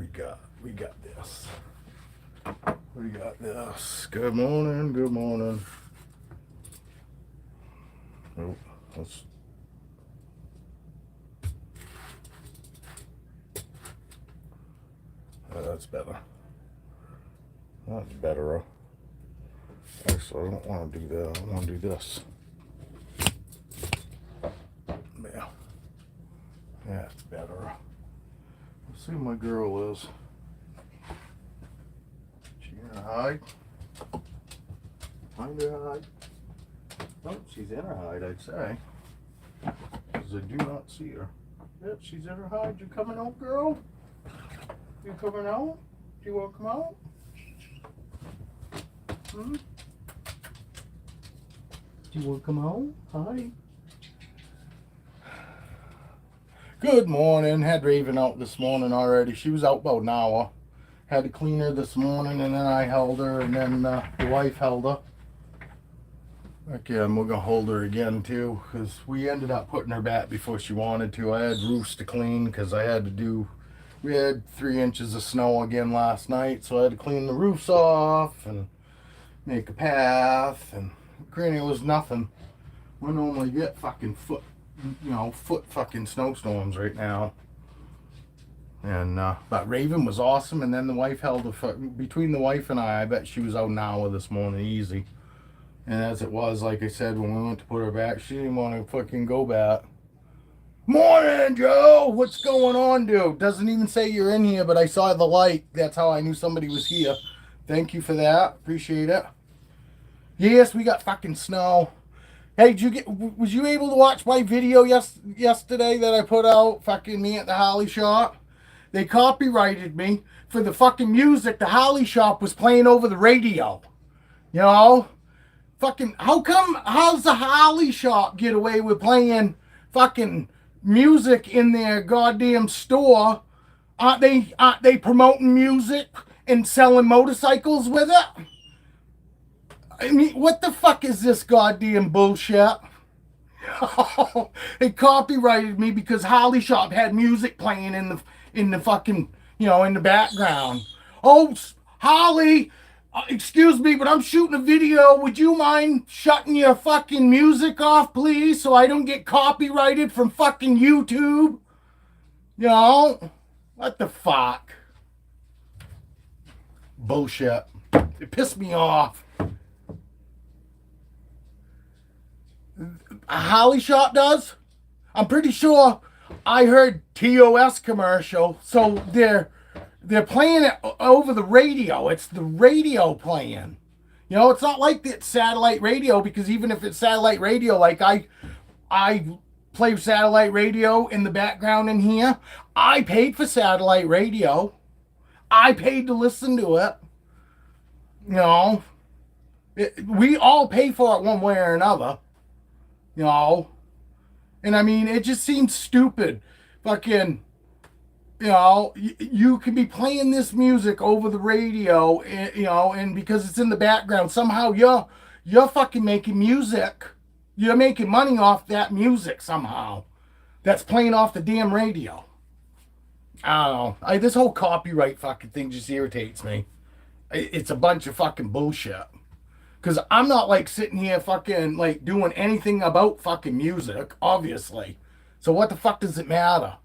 we got? We got this. We got this. Good morning. Good morning. Oh, let's. That's better. That's better. Actually, I don't want to do that. I want to do this. Yeah. That's better. Let's see who my girl is. She in her hide? Find her hide. Oh, she's in her hide, I'd say. Because I do not see her. Yep, she's in her hide. You coming out, girl? You coming out? Do you want to come out? Hmm? Do you want to come out? Hi. Good morning. Had Raven out this morning already. She was out about an hour. Had to clean her this morning, and then I held her, and then the wife held her. Again, we're going to hold her again, too, because we ended up putting her back before she wanted to. I had roofs to clean because I had to do... We had 3 inches of snow again last night, so I had to clean the roofs off and make a path, and granted, it was nothing. We normally get fucking foot fucking snowstorms right now. And but Raven was awesome, and then the wife held her. Between the wife and I bet she was out an hour this morning easy. And as it was, like I said, when we went to put her back, she didn't want to fucking go back. Morning, Joe! What's going on, dude? Doesn't even say you're in here, but I saw the light. That's how I knew somebody was here. Thank you for that. Appreciate it. Yes, we got fucking snow. Hey, was you able to watch my video yesterday that I put out? Fucking me at the Holly Shop. They copyrighted me for the fucking music the Holly Shop was playing over the radio. You know? Fucking, how's the Holly Shop get away with playing fucking music in their goddamn store? Aren't they promoting music and selling motorcycles with it? I mean, what the fuck is this goddamn bullshit? They copyrighted me because Holly Shop had music playing in the fucking, in the background. Oh, Holly, excuse me, but I'm shooting a video. Would you mind shutting your fucking music off, please, so I don't get copyrighted from fucking YouTube? What the fuck? Bullshit. It pissed me off. A Holly Shop does? I'm pretty sure I heard TOS commercial, so they're playing it over the radio. It's the radio playing. It's not like it's satellite radio, because even if it's satellite radio, like I play satellite radio in the background in here. I paid for satellite radio. I paid to listen to it. We all pay for it one way or another. And I mean, it just seems stupid. Fucking, you can be playing this music over the radio, and because it's in the background, somehow you're fucking making music. You're making money off that music somehow. That's playing off the damn radio. I don't know. This whole copyright fucking thing just irritates me. It's a bunch of fucking bullshit. Because I'm not like sitting here fucking like doing anything about fucking music, obviously. So what the fuck does it matter?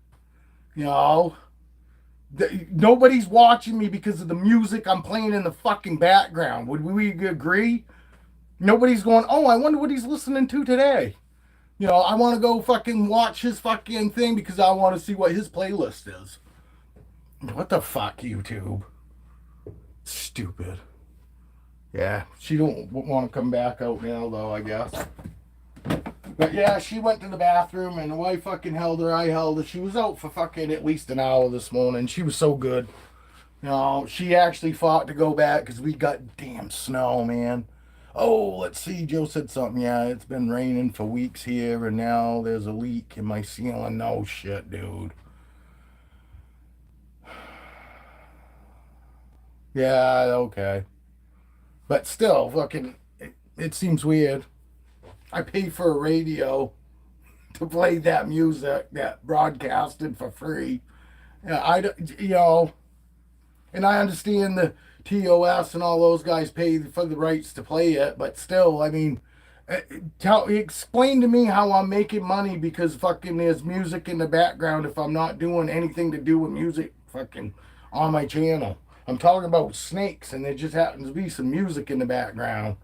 Nobody's watching me because of the music I'm playing in the fucking background. Would we agree? Nobody's going, oh, I wonder what he's listening to today. I want to go fucking watch his fucking thing because I want to see what his playlist is. What the fuck, YouTube? Stupid. Yeah, she don't want to come back out now, though, I guess. But yeah, she went to the bathroom, and the wife fucking held her. I held her. She was out for fucking at least an hour this morning. She was so good. She actually fought to go back because we got damn snow, man. Oh, let's see. Joe said something. Yeah, it's been raining for weeks here, and now there's a leak in my ceiling. No shit, dude. Yeah, okay. But still, fucking, it seems weird. I pay for a radio to play that music that broadcasted for free. Yeah, And I understand the TOS and all those guys pay for the rights to play it, but still, I mean, explain to me how I'm making money because fucking there's music in the background if I'm not doing anything to do with music fucking on my channel. I'm talking about snakes and there just happens to be some music in the background.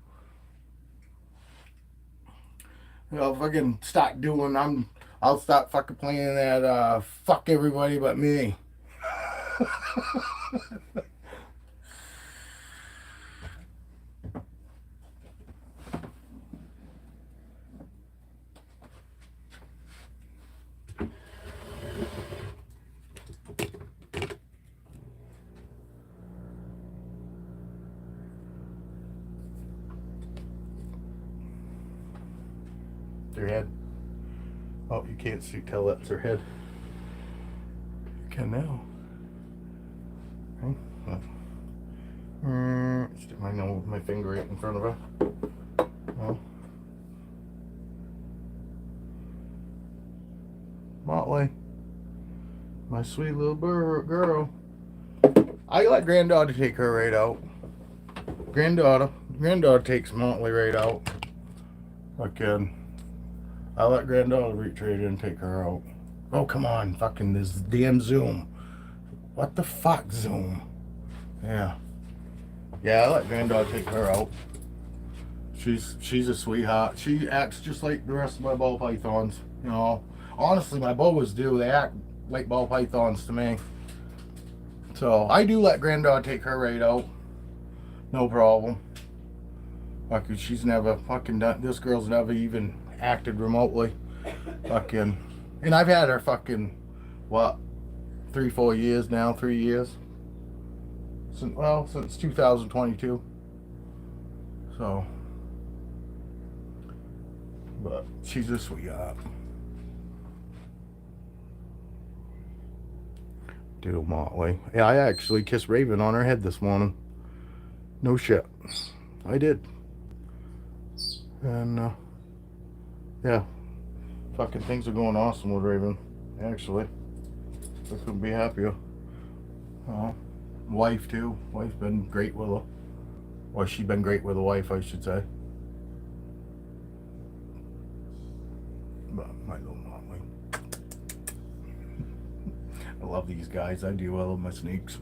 Fucking start doing, I'll start fucking playing that fuck everybody but me. Their head. Oh, you can't see, tell that's her head. You can now. Okay. Stick my finger right in front of her. Well, Motley, my sweet little girl. I let granddaughter take her right out. Granddaughter takes Motley right out. Fucking, I let granddaughter reach right in and take her out. Oh, come on, fucking this damn Zoom. What the fuck, Zoom? Yeah. Yeah, I let granddaughter take her out. She's a sweetheart. She acts just like the rest of my ball pythons. You know, honestly, my boas do. They act like ball pythons to me. So I do let granddaughter take her right out. No problem. Fucking, she's never fucking done. This girl's never even acted remotely. Fucking, and I've had her fucking what, 3-4 years now. 3 years. Since 2022. So, but she's a sweetheart. Dude, Motley. Yeah, I actually kissed Raven on her head this morning. No shit. I did. And, yeah. Fucking things are going awesome with Raven. Actually. I couldn't be happier. Wife, too. Wife's been great with her. Or she's been great with a wife, I should say. But my little Motley. I love these guys. I do. I love my snakes.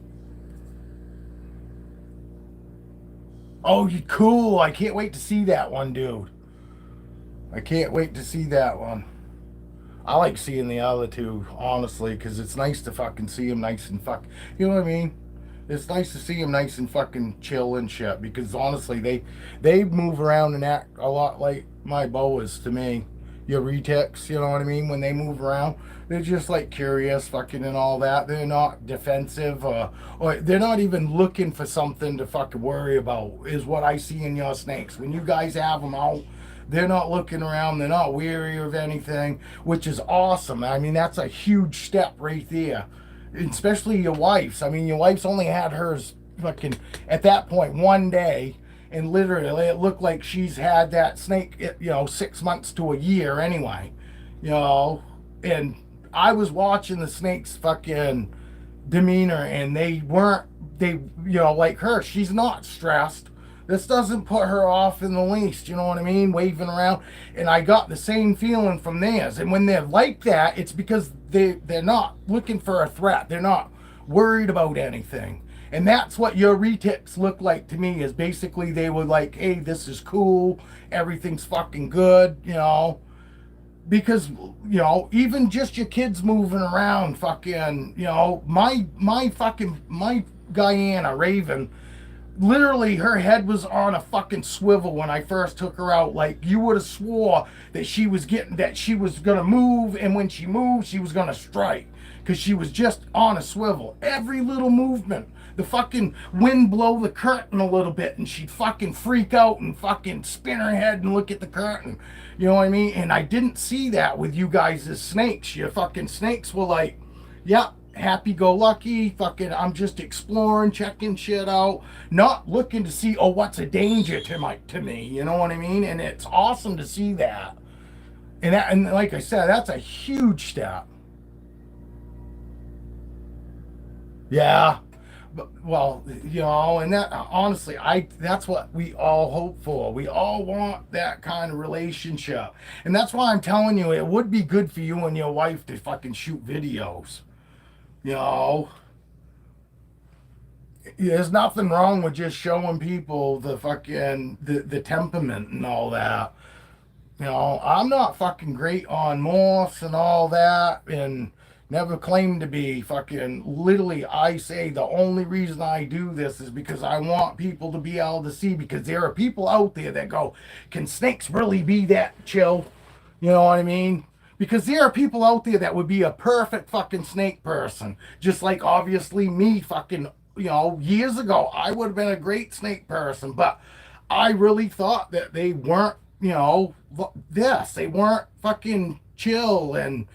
Oh, you cool. I can't wait to see that one, dude. I can't wait to see that one. I like seeing the other two, honestly, because it's nice to fucking see them nice and you know what I mean? It's nice to see them nice and fucking chill and shit, because honestly, they move around and act a lot like my boas to me. Your retics, you know what I mean? When they move around, they're just like curious, fucking and all that. They're not defensive, or they're not even looking for something to fucking worry about, is what I see in your snakes. When you guys have them out, they're not looking around. They're not weary of anything, which is awesome. I mean, that's a huge step right there. Especially your wife's. I mean, your wife's only had hers fucking, at that point, 1 day. And literally, it looked like she's had that snake, 6 months to a year anyway. You know, and I was watching the snake's fucking demeanor, and like her, she's not stressed. This doesn't put her off in the least, you know what I mean? Waving around. And I got the same feeling from theirs. And when they're like that, it's because they're not looking for a threat. They're not worried about anything. And that's what your retics look like to me, is basically they were like, hey, this is cool. Everything's fucking good, because even just your kids moving around, fucking, my Guyana Raven, literally her head was on a fucking swivel when I first took her out. Like, you would have swore that she was gonna move, and when she moved, she was gonna strike, because she was just on a swivel. Every little movement, the fucking wind blow the curtain a little bit and she'd fucking freak out and fucking spin her head and look at the curtain. You know what I mean? And I didn't see that with you guys as snakes. Your fucking snakes were like, yep, happy-go-lucky, fucking, I'm just exploring, checking shit out, not looking to see, what's a danger to me, you know what I mean? And it's awesome to see that. And like I said, that's a huge step. Yeah. Well, and that honestly, that's what we all hope for. We all want that kind of relationship. And that's why I'm telling you, it would be good for you and your wife to fucking shoot videos. You know, there's nothing wrong with just showing people the temperament and all that. I'm not fucking great on morphs and all that, and never claimed to be fucking. Literally, I say the only reason I do this is because I want people to be able to see, because there are people out there that go, can snakes really be that chill? You know what I mean? Because there are people out there that would be a perfect fucking snake person. Just like obviously me fucking, years ago, I would have been a great snake person, but I really thought that they weren't, they weren't fucking chill and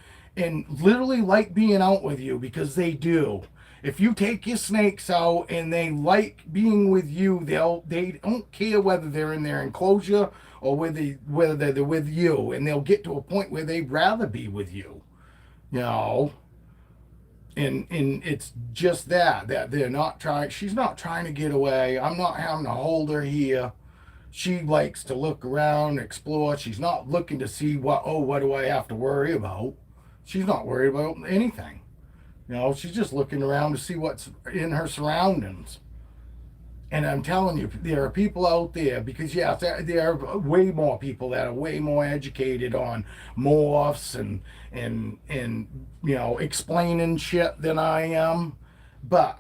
literally like being out with you, because they do. If you take your snakes out and they like being with you, they don't care whether they're in their enclosure or whether they're with you, and they'll get to a point where they'd rather be with you. You know, and it's just that they're not trying. She's not trying to get away. I'm not having to hold her here. She likes to look around, explore. She's not looking to see what do I have to worry about. She's not worried about anything. She's just looking around to see what's in her surroundings. And I'm telling you, there are people out there, because yes, there are way more people that are way more educated on morphs and explaining shit than I am. But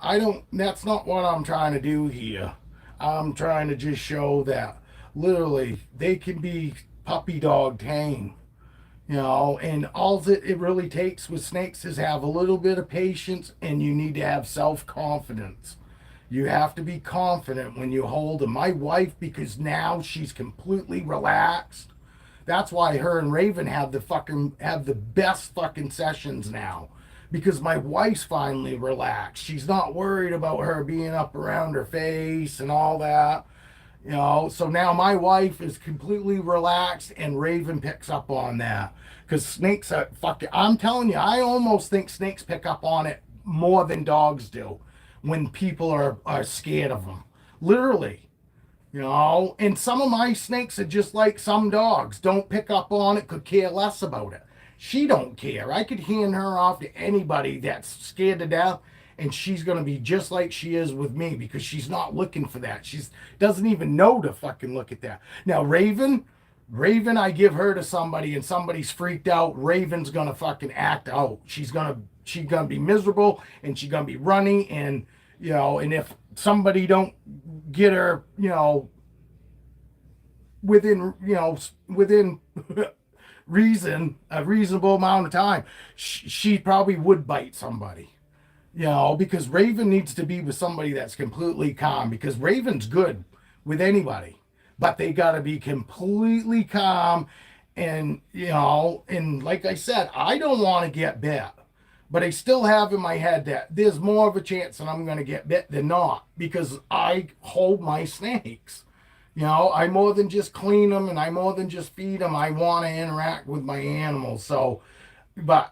that's not what I'm trying to do here. I'm trying to just show that literally they can be puppy dog tame. And all it really takes with snakes is have a little bit of patience, and you need to have self-confidence. You have to be confident when you hold them. My wife, because now she's completely relaxed. That's why her and Raven have the best fucking sessions now. Because my wife's finally relaxed. She's not worried about her being up around her face and all that. So now my wife is completely relaxed, and Raven picks up on that. Because snakes are fucking, I'm telling you, I almost think snakes pick up on it more than dogs do when people are scared of them. Literally. And some of my snakes are just like some dogs. Don't pick up on it, could care less about it. She don't care. I could hand her off to anybody that's scared to death, and she's going to be just like she is with me, because she's not looking for that. She doesn't even know to fucking look at that. Now, Raven, I give her to somebody and somebody's freaked out, Raven's going to fucking act out. She's going to be miserable, and she's going to be running, and, and if somebody don't get her, within a reasonable amount of time, she probably would bite somebody. Because Raven needs to be with somebody that's completely calm, because Raven's good with anybody, but they got to be completely calm. And, and like I said, I don't want to get bit, but I still have in my head that there's more of a chance that I'm going to get bit than not, because I hold my snakes. I more than just clean them, and I more than just feed them. I want to interact with my animals. So, but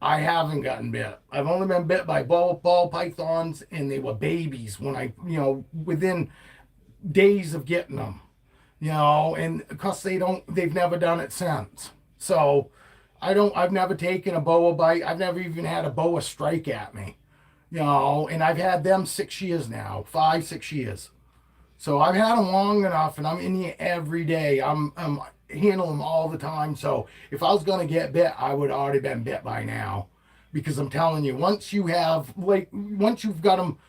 I haven't gotten bit. I've only been bit by ball pythons, and they were babies when within days of getting them, and because they've never done it since. So I've never taken a boa bite. I've never even had a boa strike at me, and I've had them 6 years now, 5-6 years. So I've had them long enough, and I'm in here every day. I'm handle them all the time. So if I was going to get bit, I would already been bit by now, because I'm telling you, once you've got them,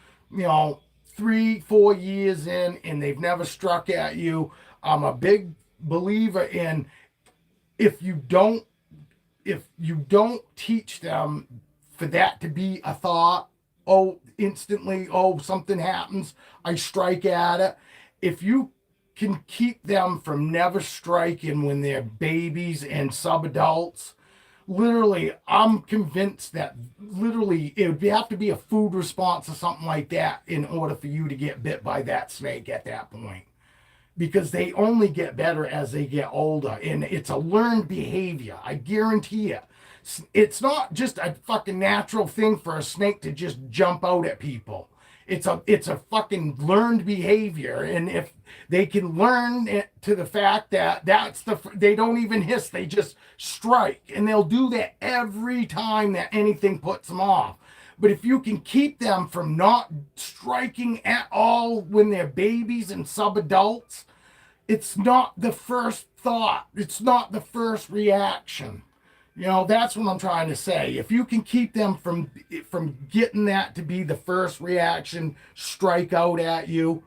3-4 years in, and they've never struck at you, I'm a big believer in, if you don't teach them for that to be a thought, instantly, something happens, I strike at it. If you can keep them from never striking when they're babies and subadults, literally, I'm convinced that literally it would have to be a food response or something like that in order for you to get bit by that snake at that point. Because they only get better as they get older, and it's a learned behavior. I guarantee it. It's not just a fucking natural thing for a snake to just jump out at people. It's a fucking learned behavior, and if they can learn it to the fact that they don't even hiss, they just strike, and they'll do that every time that anything puts them off. But if you can keep them from not striking at all when they're babies and subadults, it's not the first thought. It's not the first reaction. That's what I'm trying to say. If you can keep them from getting that to be the first reaction, strike out at you,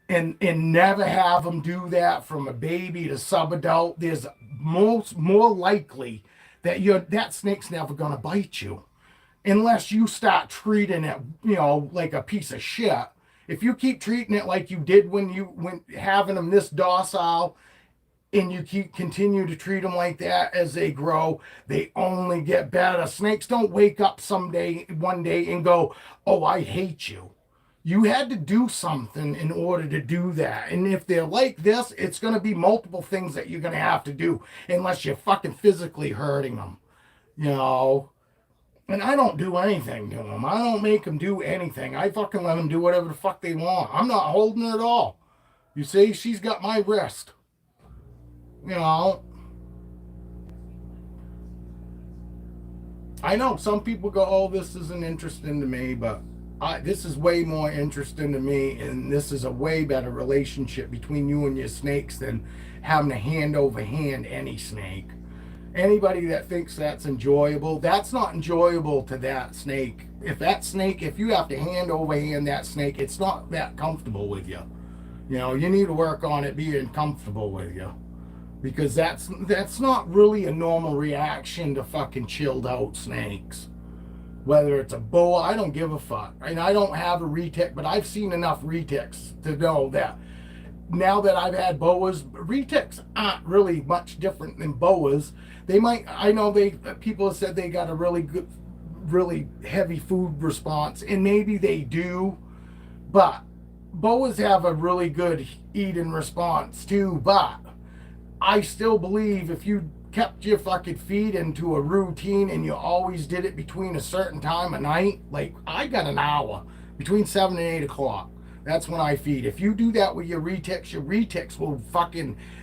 and never have them do that from a baby to subadult, there's more likely that snake's never gonna bite you, unless you start treating it, like a piece of shit. If you keep treating it like you did when having them this docile, and you continue to treat them like that as they grow, they only get better. Snakes don't wake up one day and go, "Oh, I hate you." You had to do something in order to do that. And if they're like this, it's going to be multiple things that you're going to have to do, unless you're fucking physically hurting them. And I don't do anything to them. I don't make them do anything. I fucking let them do whatever the fuck they want. I'm not holding her at all. You see, she's got my wrist. I know some people go, "Oh, this isn't interesting to me," but this is way more interesting to me, and this is a way better relationship between you and your snakes than having to hand over hand any snake. Anybody that thinks that's enjoyable, that's not enjoyable to that snake. If you have to hand over hand that snake, it's not that comfortable with you. You need to work on it being comfortable with you. Because that's not really a normal reaction to fucking chilled out snakes. Whether it's a boa, I don't give a fuck. And I don't have a retic, but I've seen enough retics to know that now that I've had boas, retics aren't really much different than boas. People have said they got a really good, really heavy food response, and maybe they do, but boas have a really good eating response too, but I still believe if you kept your fucking feed into a routine and you always did it between a certain time of night, like I got an hour between 7 and 8 o'clock. That's when I feed. If you do that with your retics will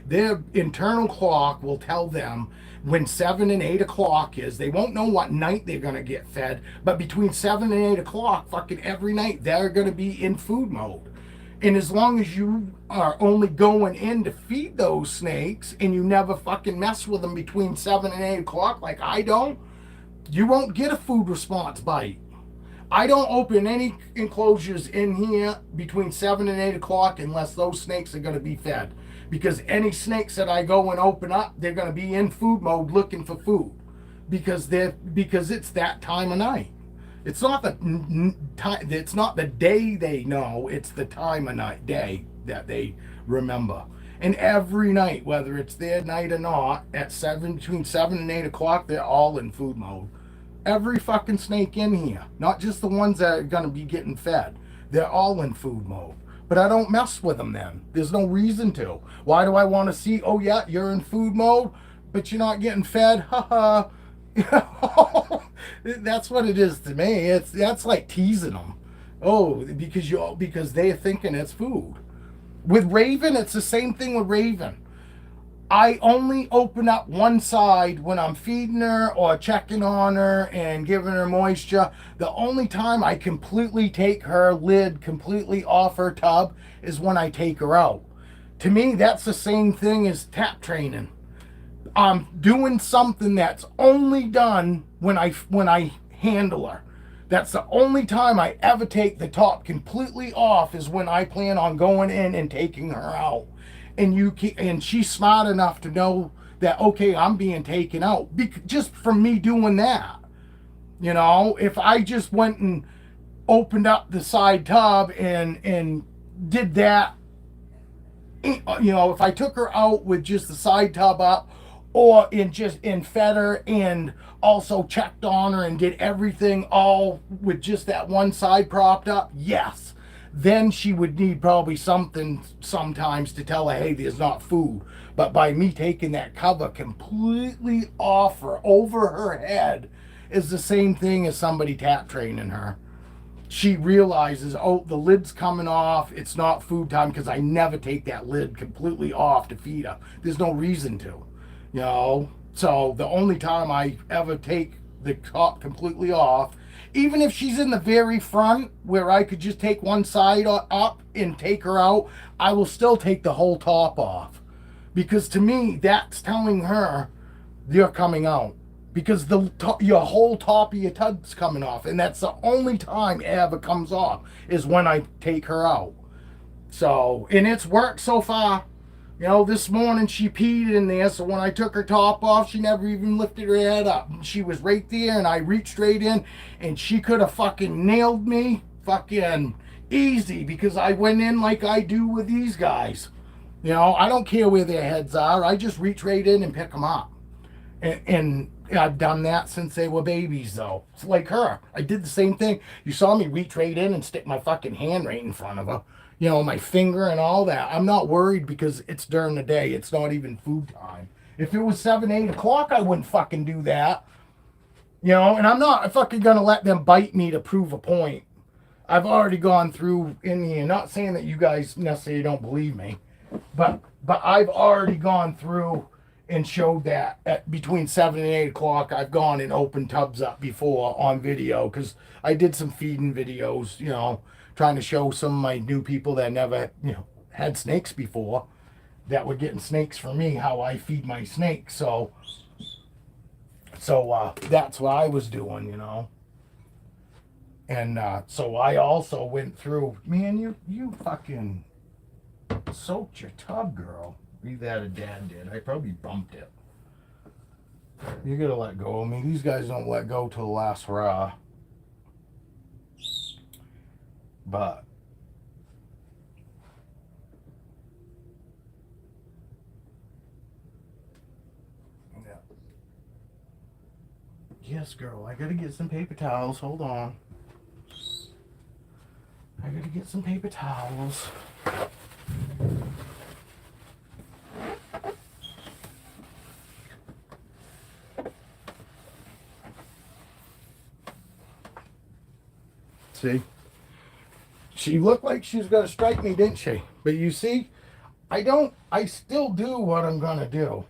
their internal clock will tell them when 7 and 8 o'clock is. They won't know what night they're going to get fed, but between 7 and 8 o'clock, fucking every night, they're going to be in food mode. And as long as you are only going in to feed those snakes and you never fucking mess with them between 7 and 8 o'clock like I don't, you won't get a food response bite. I don't open any enclosures in here between 7 and 8 o'clock unless those snakes are going to be fed. Because any snakes that I go and open up, they're going to be in food mode looking for food. Because it's that time of night. It's not the day they know, it's the time of night, day that they remember. And every night, whether it's their night or not, between 7 and 8 o'clock, they're all in food mode. Every fucking snake in here, not just the ones that are going to be getting fed. They're all in food mode. But I don't mess with them then. There's no reason to. Why do I want to see, "Oh yeah, you're in food mode, but you're not getting fed"? Haha. That's what it is to me. That's like teasing them. Oh, because they're thinking it's food. With Raven, it's the same thing with Raven. I only open up one side when I'm feeding her or checking on her and giving her moisture. The only time I completely take her lid completely off her tub is when I take her out. To me, that's the same thing as tap training. I'm doing something that's only done when I handle her. That's the only time I ever take the top completely off, is when I plan on going in and taking her out. And she's smart enough to know that, okay, I'm being taken out just from me doing that. If I just went and opened up the side tub and did that, if I took her out with just the side tub up, or in fed her and also checked on her and did everything all with just that one side propped up, yes, then she would need probably something sometimes to tell her, "Hey, there's not food." But by me taking that cover completely off her, over her head, is the same thing as somebody tap training her. she realizes, oh, the lid's coming off. It's not food time, because I never take that lid completely off to feed her. There's no reason to, you know. So the only time I ever take the top completely off, even if she's in the very front where I could just take one side up and take her out, I will still take the whole top off. Because to me, that's telling her you're coming out. Because your whole top of your tub's coming off. And that's the only time it ever comes off, is when I take her out. So, and it's worked so far. You know, this morning she peed in there, so when I took her top off, she never even lifted her head up. She was right there, and I reached straight in, and she could have fucking nailed me fucking easy, because I went in like I do with these guys. You know, I don't care where their heads are. I just reach right in and pick them up. And I've done that since they were babies, though. It's like her. I did the same thing. You saw me reach right in and stick my fucking hand right in front of her. You know, my finger and all that. I'm not worried, because it's during the day. It's not even food time. If it was 7, 8 o'clock, I wouldn't fucking do that. You know, and I'm not fucking going to let them bite me to prove a point. I've already gone through in here. Not saying that you guys necessarily don't believe me. But I've already gone through and showed that at between 7 and 8 o'clock, I've gone and opened tubs up before on video, because I did some feeding videos, you know, trying to show some of my new people that never, you know, had snakes before, that were getting snakes from me, how I feed my snakes. So that's what I was doing, you know. And so I also went through, man, you fucking soaked your tub, girl. Either that or Dad did. I probably bumped it. You gotta let go of me. These guys don't let go till the last hurrah. But yeah. Yes, girl. I gotta get some paper towels. Hold on. I gotta get some paper towels. See? She looked like she was going to strike me, didn't she? But you see, I still do what I'm going to do.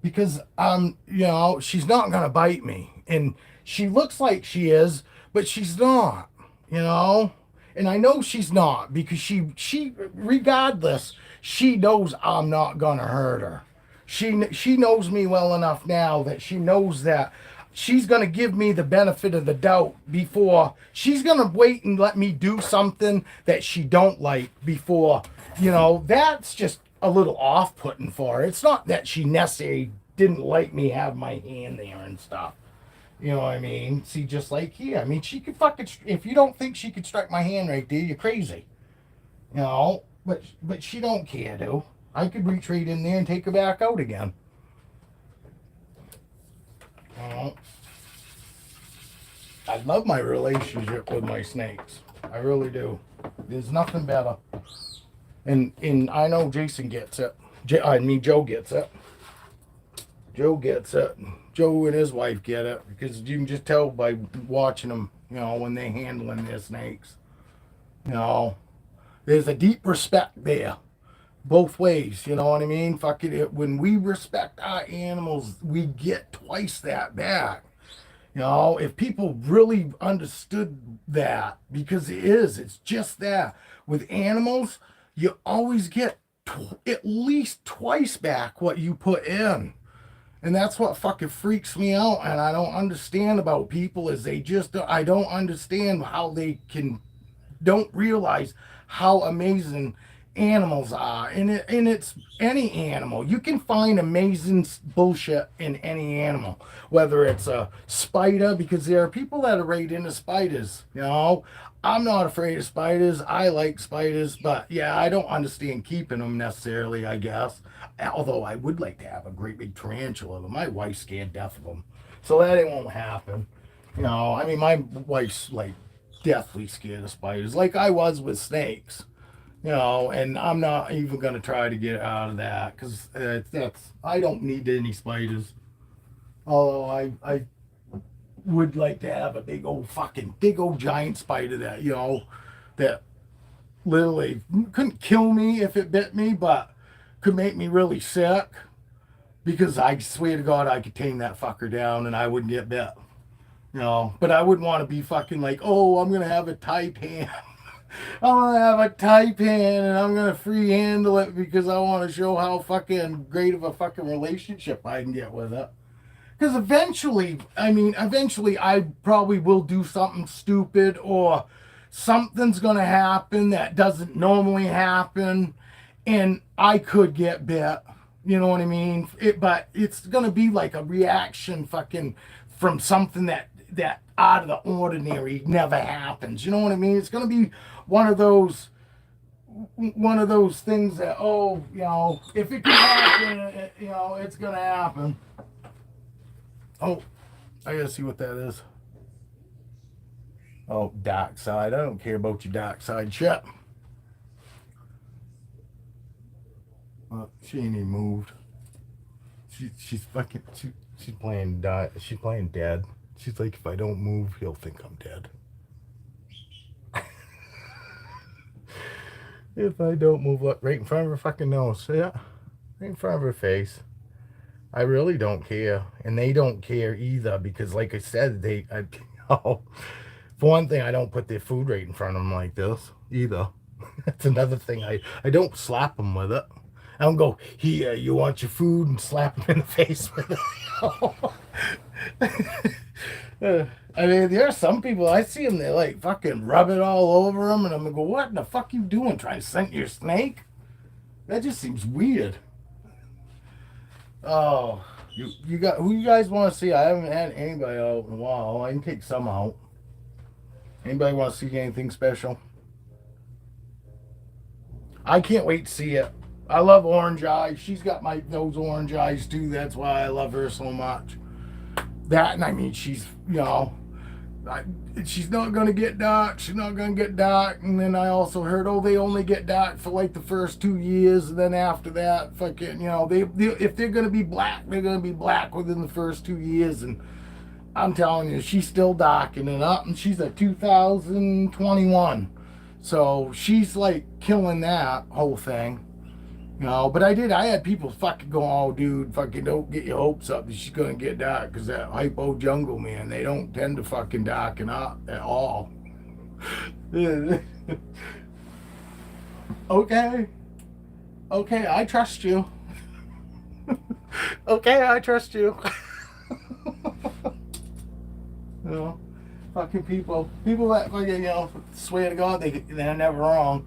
Because, you know, she's not going to bite me. And she looks like she is, but she's not, you know? And I know she's not, because she regardless, she knows I'm not going to hurt her. She knows me well enough now that she knows that she's going to give me the benefit of the doubt before she's going to wait and let me do something that she don't like before, you know. That's just a little off-putting for her. It's not that she necessarily didn't like me have my hand there and stuff. You know what I mean? See, just like here. I mean, she could fucking, if you don't think she could strike my hand right there, you're crazy. You know, but she don't care, though. I could reach right in there and take her back out again. I love my relationship with my snakes. I really do. There's nothing better. And I know Jason gets it. Joe gets it. Joe gets it. Joe and his wife get it, because you can just tell by watching them, you know, when they're handling their snakes. You know, there's a deep respect there. Both ways, you know what I mean? Fucking it. When we respect our animals, we get twice that back. You know, if people really understood that, because it's just that. With animals, you always get at least twice back what you put in. And that's what fucking freaks me out, and I don't understand about people, is I don't understand how they don't realize how amazing animals are. And it's any animal. You can find amazing bullshit in any animal, whether it's a spider, because there are people that are right into spiders. You know, I'm not afraid of spiders. I like spiders, but yeah, I don't understand keeping them necessarily, I guess. Although I would like to have a great big tarantula. My wife's scared death of them, so that it won't happen. You know, I mean, my wife's like deathly scared of spiders, like I was with snakes. You know, and I'm not even going to try to get out of that, because I don't need any spiders. Although would like to have a big old giant spider that, that literally couldn't kill me if it bit me, but could make me really sick. Because I swear to God, I could tame that fucker down and I wouldn't get bit. But I wouldn't want to be fucking like, oh, I'm going to have a taipan. I'm going to have a taipan and I'm going to free handle it because I want to show how fucking great of a fucking relationship I can get with it. Because eventually I probably will do something stupid or something's going to happen that doesn't normally happen and I could get bit. You know what I mean? But it's going to be like a reaction fucking from something that out of the ordinary never happens. You know what I mean? It's going to be one of those things that, if it can happen, it's going to happen. Oh, I got to see what that is. Oh, dark side. I don't care about your dark side shit. She ain't even moved. She's playing she's playing dead. She's like, if I don't move, he'll think I'm dead. If I don't move, look, right in front of her fucking nose. Yeah, right in front of her face. I really don't care, and they don't care either because, like I said, for one thing, I don't put their food right in front of them like this either. That's another thing. I don't slap them with it. I don't go, here, you want your food, and slap them in the face with it. I mean, there are some people, I see them, they like fucking rub it all over them, and I'm gonna go, what in the fuck you doing? Trying to scent your snake? That just seems weird. Oh, you got, who you guys want to see? I haven't had anybody out in a while. I can take some out. Anybody want to see anything special? I can't wait to see it. I love Orange Eyes. She's got those orange eyes too. That's why I love her so much. That, and I mean, she's, she's not going to get dark. She's not going to get dark. And then I also heard, they only get dark for like the first 2 years. And then after that, fucking, they if they're going to be black, they're going to be black within the first 2 years. And I'm telling you, she's still darkening up. And she's a 2021. So she's like killing that whole thing. But I had people fucking go, oh, dude, fucking don't get your hopes up. She's going to get dark because that hypo jungle, man, they don't tend to fucking darken up at all. Okay, I trust you. Okay, I trust you. Fucking people that fucking, swear to God, they're never wrong.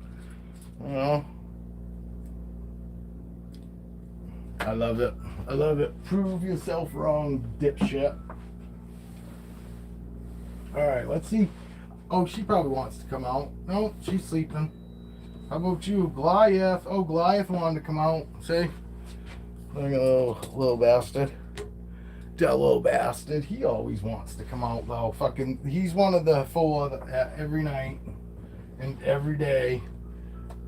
I love it. I love it. Prove yourself wrong, dipshit. Alright, let's see. Oh, she probably wants to come out. No, she's sleeping. How about you, Goliath? Oh, Goliath wanted to come out. See? Look at little bastard. That little bastard. He always wants to come out, though. Fucking, he's one of the 4 that every night and every day.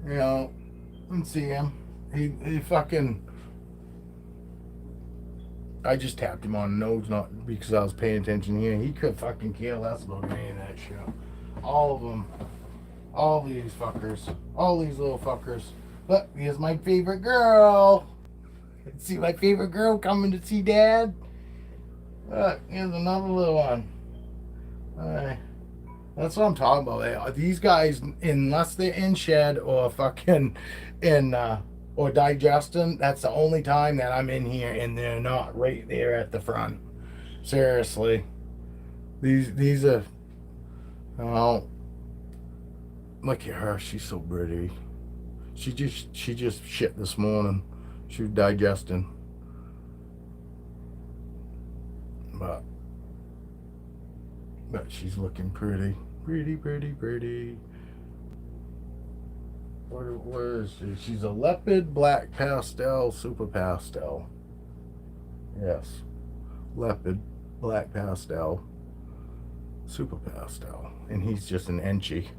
And see him. He fucking... I just tapped him on the nose, not because I was paying attention here. He could fucking care less about any of that shit. All of them. All these fuckers. All these little fuckers. But here's my favorite girl. See my favorite girl coming to see Dad? Look, here's another little one. Alright. That's what I'm talking about. These guys, unless they're in shed or fucking in... or digesting, that's the only time that I'm in here and they're not right there at the front. Seriously. These are, look at her, she's so pretty. She just shit this morning. She was digesting. But she's looking pretty. Pretty. Where is she? She's a leopard black pastel, super pastel. Yes. Leopard black pastel, super pastel. And he's just an Enchi.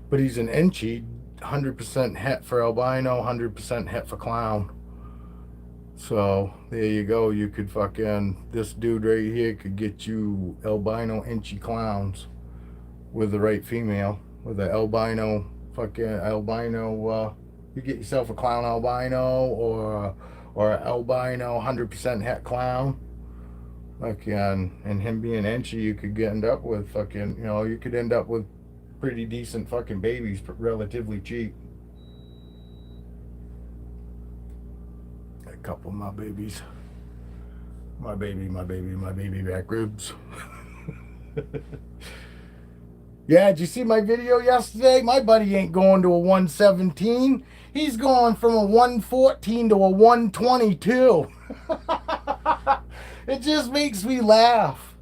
But he's an Enchi, 100% het for albino, 100% het for clown. So there you go. You could fucking, this dude right here could get you albino inchy clowns with the right female, with the albino fucking albino. You get yourself a clown albino or an albino 100% het clown. Fucking, and him being inchy, you could end up with fucking, you could end up with pretty decent fucking babies, relatively cheap. A couple of my babies. My baby back ribs. Yeah, did you see my video yesterday? My buddy ain't going to a 117. He's going from a 114 to a 122. It just makes me laugh.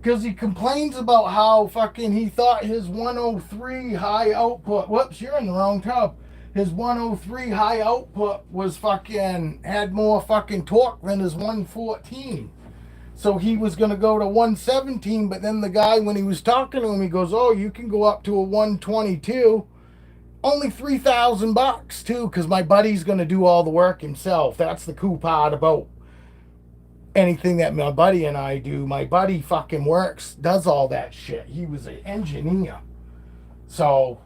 Because he complains about how fucking he thought his 103 high output. Whoops, you're in the wrong tub. His 103 high output was fucking, had more fucking torque than his 114. So he was going to go to 117, but then the guy, when he was talking to him, he goes, oh, you can go up to a 122. Only $3,000 too, because my buddy's going to do all the work himself. That's the cool part about anything that my buddy and I do. My buddy fucking works, does all that shit. He was an engineer. So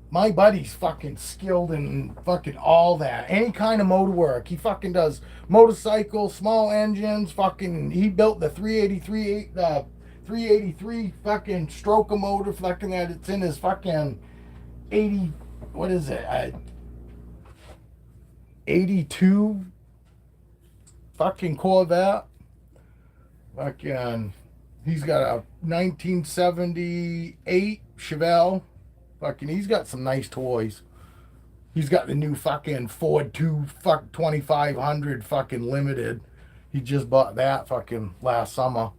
my buddy's fucking skilled in fucking all that. Any kind of motor work. He fucking does motorcycles, small engines, fucking, he built the 383 fucking stroker motor fucking that it's in his fucking 80, what is it? 82 fucking Corvette. Fucking, he's got a 1978 Chevelle. Fucking, he's got some nice toys. He's got the new fucking Ford 2500 fucking limited. He just bought that fucking last summer.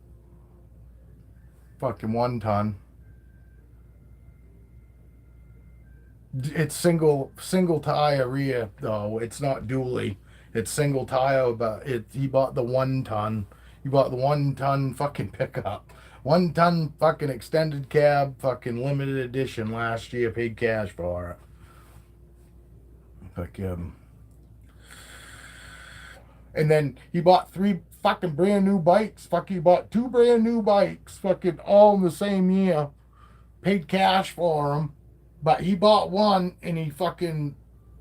Fucking 1 ton. It's single tire rear though. It's not dually. It's single tire, but he bought the 1 ton. He bought the 1 ton fucking pickup. 1 ton fucking extended cab, fucking limited edition last year, paid cash for it. Fucking. And then he bought 3 fucking brand new bikes. Fucking, he bought 2 brand new bikes, fucking all in the same year. Paid cash for them. But he bought one and he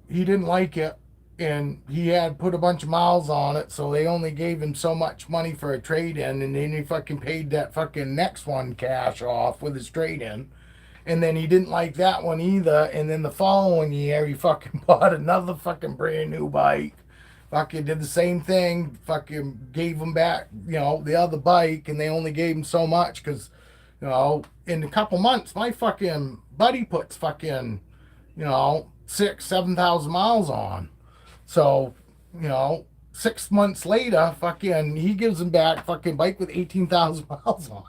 didn't like it. And he had put a bunch of miles on it, so they only gave him so much money for a trade-in, and then he fucking paid that fucking next one cash off with his trade-in. And then he didn't like that one either, and then the following year he fucking bought another fucking brand new bike. Fucking did the same thing, fucking gave him back, the other bike, and they only gave him so much because, in a couple months, my fucking buddy puts fucking, 6,000-7,000 miles on. So, 6 months later, fucking, he gives him back fucking bike with 18,000 miles on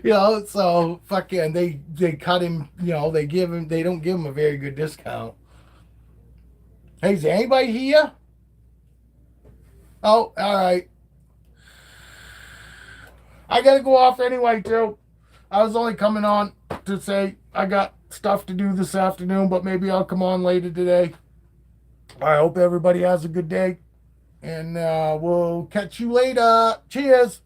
it. So fucking, they cut him, they don't give him a very good discount. Hey, is there anybody here? Oh, all right. I gotta go off anyway, too. I was only coming on to say I got stuff to do this afternoon, but maybe I'll come on later today. I hope everybody has a good day, and we'll catch you later. Cheers.